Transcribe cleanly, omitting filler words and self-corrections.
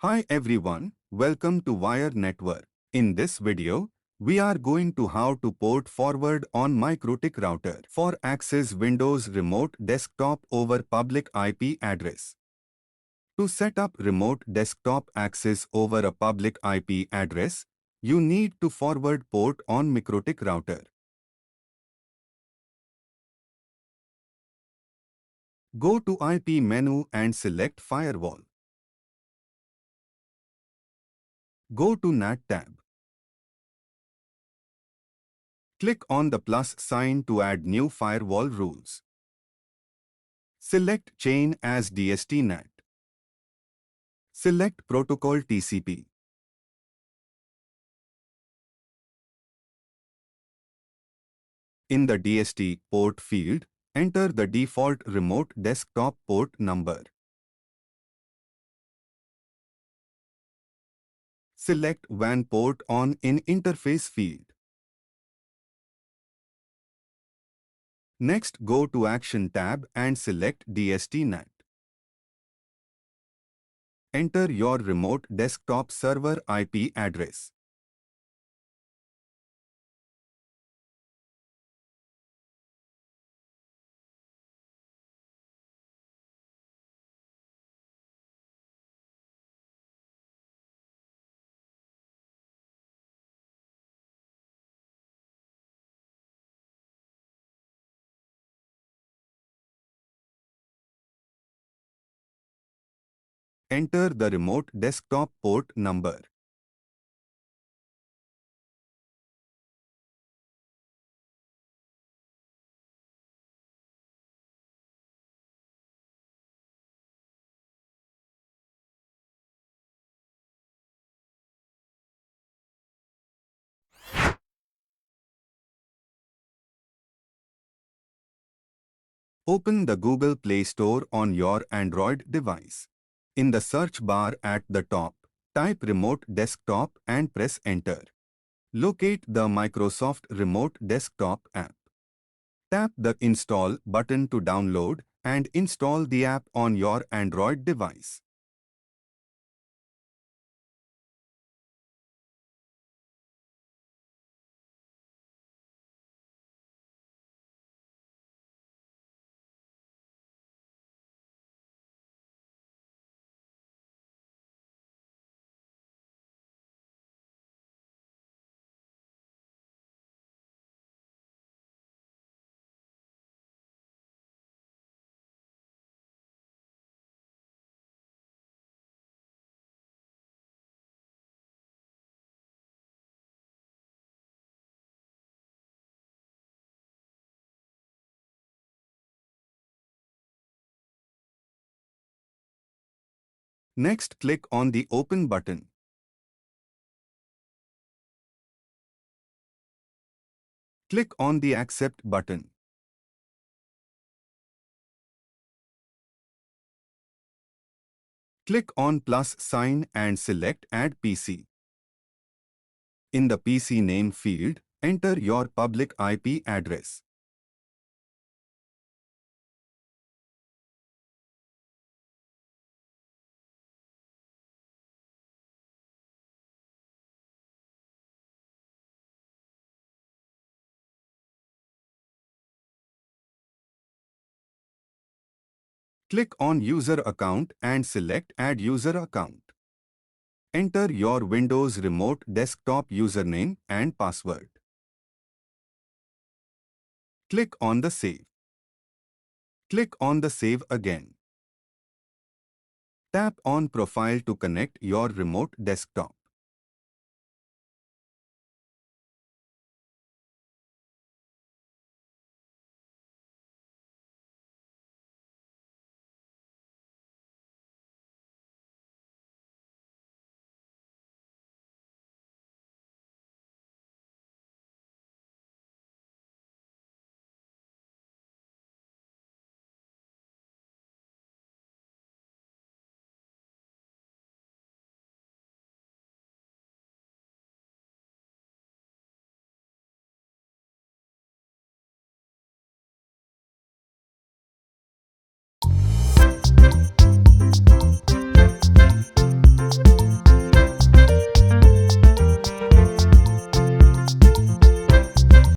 Hi everyone, welcome to Wire Network. In this video, we are going to how to port forward on Mikrotik router for access Windows Remote Desktop over public IP address. To set up remote desktop access over a public IP address, you need to forward port on Mikrotik router. Go to IP menu and select Firewall. Go to NAT tab. Click on the plus sign to add new firewall rules. Select Chain as DST NAT. Select Protocol TCP. In the DST port field, enter the default remote desktop port number. Select WAN port on in interface field. Next, go to Action tab and select DST NAT. Enter your remote desktop server IP address. Enter the remote desktop port number. Open the Google Play Store on your Android device. In the search bar at the top, type Remote Desktop and press Enter. Locate the Microsoft Remote Desktop app. Tap the Install button to download and install the app on your Android device. Next, click on the Open button. Click on the Accept button. Click on plus sign and select Add PC. In the PC name field, enter your public IP address. Click on User Account and select Add User Account. Enter your Windows Remote Desktop username and password. Click on the Save. Click on the Save again. Tap on Profile to connect your remote desktop.